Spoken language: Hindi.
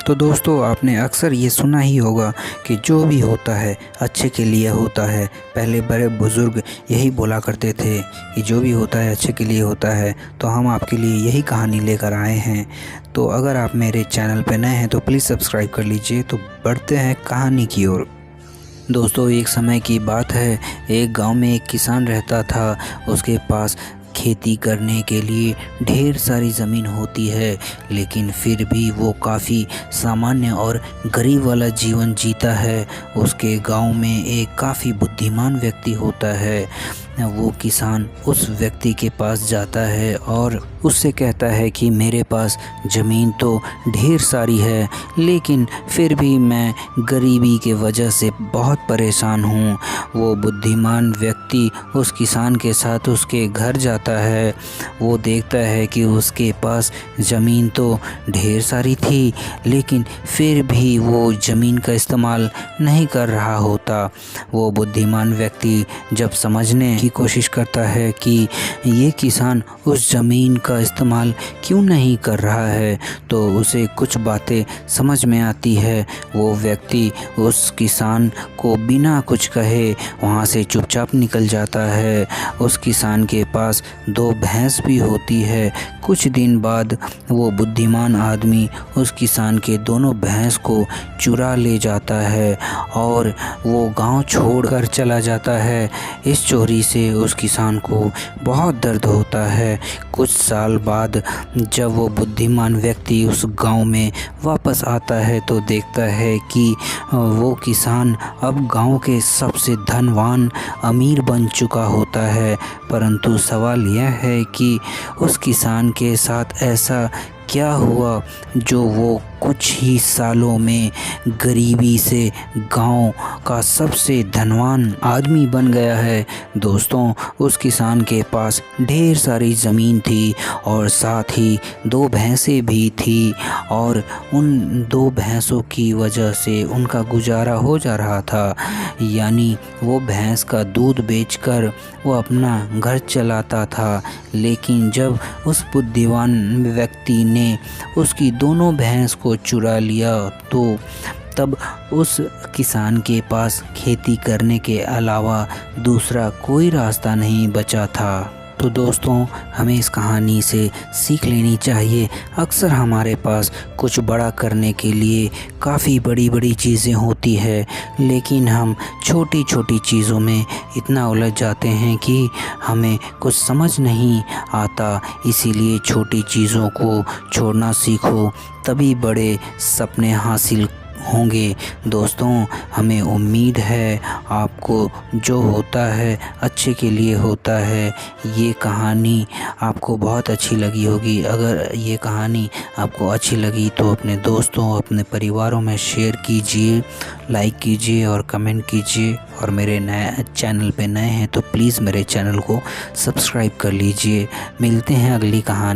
तो दोस्तों आपने अक्सर ये सुना ही होगा कि जो भी होता है अच्छे के लिए होता है। पहले बड़े बुज़ुर्ग यही बोला करते थे कि जो भी होता है अच्छे के लिए होता है। तो हम आपके लिए यही कहानी लेकर आए हैं। तो अगर आप मेरे चैनल पर नए हैं तो प्लीज़ सब्सक्राइब कर लीजिए। तो बढ़ते हैं कहानी की ओर। दोस्तों एक समय की बात है, एक गांव में एक किसान रहता था। उसके पास खेती करने के लिए ढेर सारी ज़मीन होती है, लेकिन फिर भी वो काफ़ी सामान्य और गरीब वाला जीवन जीता है। उसके गांव में एक काफ़ी बुद्धिमान व्यक्ति होता है। वो किसान उस व्यक्ति के पास जाता है और उससे कहता है कि मेरे पास ज़मीन तो ढेर सारी है, लेकिन फिर भी मैं गरीबी के वजह से बहुत परेशान हूँ। वो बुद्धिमान व्यक्ति उस किसान के साथ उसके घर जाता है। वो देखता है कि उसके पास ज़मीन तो ढेर सारी थी, लेकिन फिर भी वो ज़मीन का इस्तेमाल नहीं कर रहा होता। वो बुद्धिमान व्यक्ति जब समझने की कोशिश करता है कि ये किसान उस ज़मीन का इस्तेमाल क्यों नहीं कर रहा है, तो उसे कुछ बातें समझ में आती है। वो व्यक्ति उस किसान को बिना कुछ कहे वहाँ से चुपचाप निकल जाता है। उस किसान के पास 2 भैंस भी होती है। कुछ दिन बाद वो बुद्धिमान आदमी उस किसान के दोनों भैंस को चुरा ले जाता है और वो गांव छोड़कर चला जाता है। इस चोरी से उस किसान को बहुत दर्द होता है। कुछ साल बाद जब वो बुद्धिमान व्यक्ति उस गांव में वापस आता है तो देखता है कि वो किसान अब गांव के सबसे धनवान अमीर बन चुका होता है। परंतु सवाल यह है कि उस किसान के साथ ऐसा क्या हुआ जो वो कुछ ही सालों में गरीबी से गांव का सबसे धनवान आदमी बन गया है। दोस्तों उस किसान के पास ढेर सारी ज़मीन थी और साथ ही 2 भैंसें भी थी, और उन 2 भैंसों की वजह से उनका गुजारा हो जा रहा था। यानी वो भैंस का दूध बेचकर वो अपना घर चलाता था। लेकिन जब उस बुद्धिमान व्यक्ति ने उसकी दोनों भैंस को चुरा लिया तो तब उस किसान के पास खेती करने के अलावा दूसरा कोई रास्ता नहीं बचा था। तो दोस्तों हमें इस कहानी से सीख लेनी चाहिए। अक्सर हमारे पास कुछ बड़ा करने के लिए काफ़ी बड़ी बड़ी चीज़ें होती है, लेकिन हम छोटी छोटी चीज़ों में इतना उलझ जाते हैं कि हमें कुछ समझ नहीं आता। इसीलिए छोटी चीज़ों को छोड़ना सीखो, तभी बड़े सपने हासिल होंगे। दोस्तों हमें उम्मीद है आपको जो होता है अच्छे के लिए होता है। ये कहानी आपको बहुत अच्छी लगी होगी। अगर ये कहानी आपको अच्छी लगी तो अपने दोस्तों अपने परिवारों में शेयर कीजिए, लाइक कीजिए और कमेंट कीजिए। और मेरे नए चैनल पे नए हैं तो प्लीज़ मेरे चैनल को सब्सक्राइब कर लीजिए। मिलते हैं अगली कहानी।